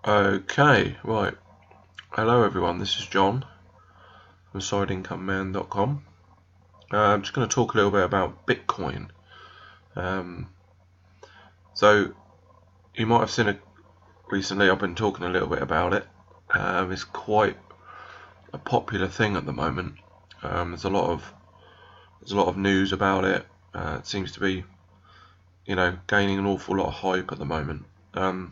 Okay, right. Hello everyone, this is John from SideIncomeMan.com. I'm just going to talk a little bit about Bitcoin. Um, so you might have seen it recently. I've been talking a little bit about it. It's quite a popular thing at the moment. There's a lot of news about it. It seems to be, gaining an awful lot of hype at the moment. And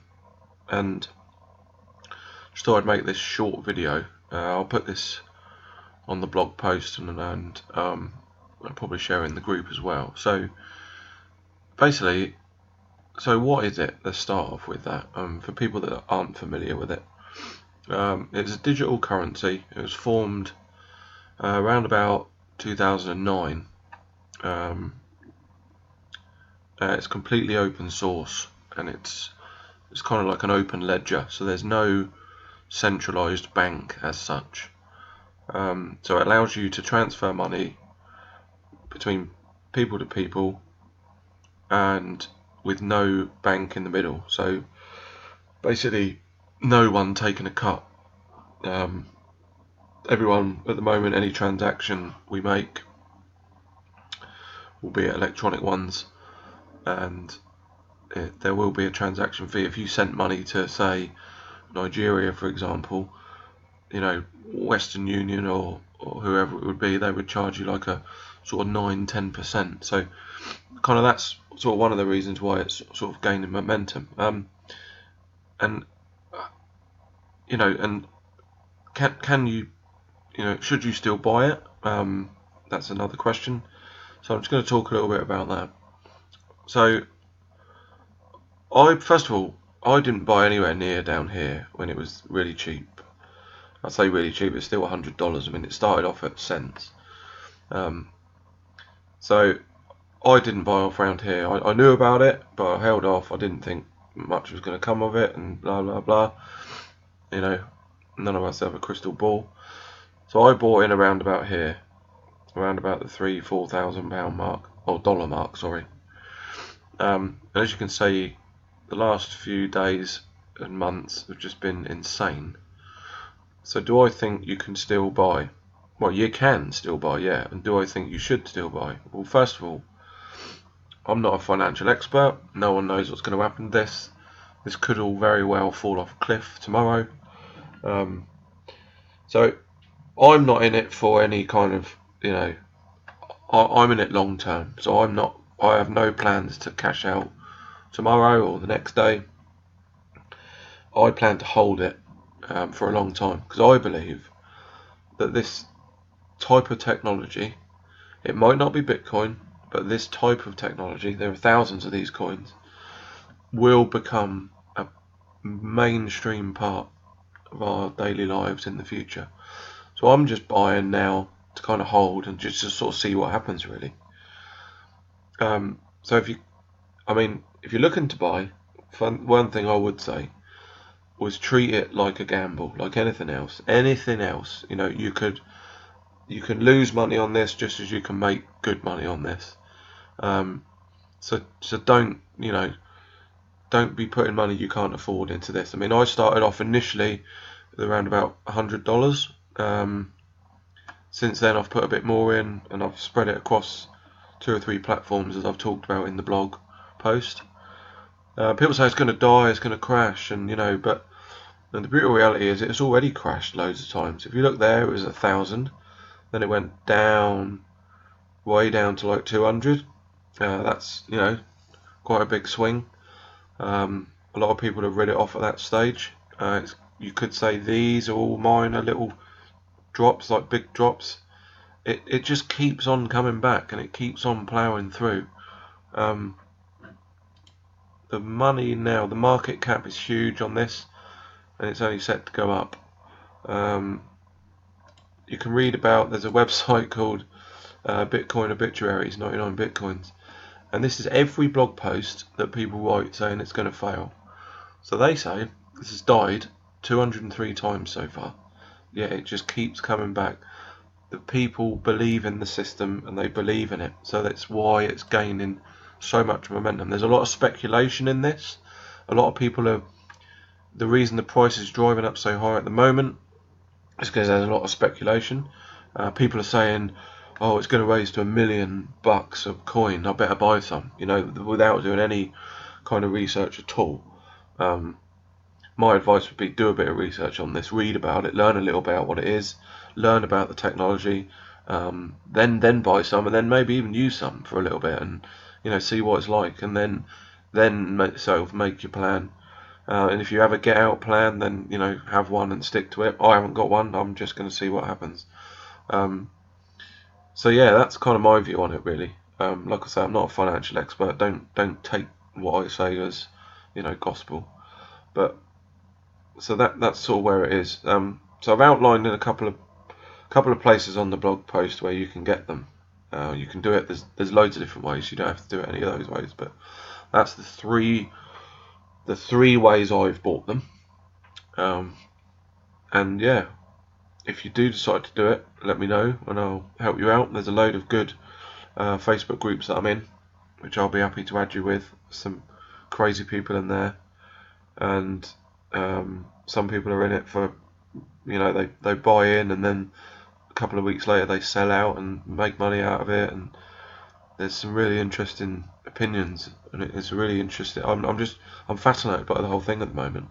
just thought I'd make this short video. I'll put this on the blog post and I'll probably share it in the group as well. So basically, what is it? Let's start off with that. For people that aren't familiar with it, it's a digital currency. It was formed around about 2009. It's completely open source, and it's kind of like an open ledger. So there's no centralized bank as such. So it allows you to transfer money between people to people and with no bank in the middle. So basically no one taking a cut. Everyone at the moment, any transaction we make will be electronic ones, and there will be a transaction fee. If you sent money to, say, Nigeria, for example, Western Union or whoever it would be, they would charge you like a sort of 9-10%. So kind of that's sort of one of the reasons why it's sort of gaining momentum. And can you, should you still buy it? That's another question. So I'm just going to talk a little bit about that. So first of all, I didn't buy anywhere near down here when it was really cheap. I say really cheap, it's still $100. I mean, it started off at cents. So I didn't buy off around here. I knew about it, but I held off. I didn't think much was going to come of it, and blah blah blah. None of us have a crystal ball. So I bought in around about here, around about the £3,000-4,000 mark, or dollar mark, sorry. And as you can see, the last few days and months have just been insane. So do I think you can still buy? Well, you can still buy, yeah. And do I think you should still buy? Well, first of all, I'm not a financial expert. No one knows what's going to happen to this. This could all very well fall off a cliff tomorrow. So I'm not in it for any kind of, I'm in it long term. So I have no plans to cash out tomorrow or the next day. I plan to hold it for a long time, because I believe that this type of technology, it might not be Bitcoin, but this type of technology, there are thousands of these coins, will become a mainstream part of our daily lives in the future. So I'm just buying now to kind of hold and just to sort of see what happens, really. So if you're looking to buy, one thing I would say was treat it like a gamble, like anything else. You can lose money on this just as you can make good money on this. So don't be putting money you can't afford into this. I mean, I started off initially with around about $100. Since then, I've put a bit more in, and I've spread it across 2 or 3 platforms, as I've talked about in the blog post. People say it's going to die, it's going to crash, but the brutal reality is it's already crashed loads of times. If you look there, it was 1,000, then it went down, way down to like 200. That's quite a big swing. A lot of people have read it off at that stage. You could say these are all minor little drops, like big drops. It just keeps on coming back, and it keeps on ploughing through. The money now, the market cap is huge on this, and it's only set to go up. You can read about, there's a website called Bitcoin Obituaries, 99 Bitcoins, and this is every blog post that people write saying it's going to fail. So they say this has died 203 times so far, yet it just keeps coming back. The people believe in the system, and they believe in it, so that's why it's gaining so much momentum. There's a lot of speculation in this. A lot of people are the reason the price is driving up so high at the moment is because there's a lot of speculation. People are saying, oh, it's going to raise to $1 million of coin, I better buy some, without doing any kind of research at all. My advice would be do a bit of research on this, read about it, learn a little about what it is, learn about the technology, then buy some, and then maybe even use some for a little bit, and see what it's like, and then make your plan. And if you have a get out plan, then have one and stick to it. I haven't got one. I'm just going to see what happens. So yeah, that's kind of my view on it, really. Like I say, I'm not a financial expert. Don't take what I say as gospel. But so that's sort of where it is. So I've outlined in a couple of places on the blog post where you can get them. You can do it. There's loads of different ways. You don't have to do it any of those ways, but that's the three ways I've bought them. And yeah, if you do decide to do it, let me know and I'll help you out. There's a load of good Facebook groups that I'm in, which I'll be happy to add you with. Some crazy people in there, and some people are in it for, they buy in and then a couple of weeks later they sell out and make money out of it, and there's some really interesting opinions, and it's really interesting. I'm fascinated by the whole thing at the moment.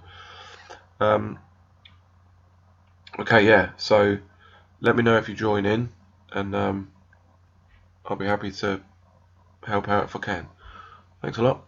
Okay, yeah, so let me know if you join in, and I'll be happy to help out if I can. Thanks a lot.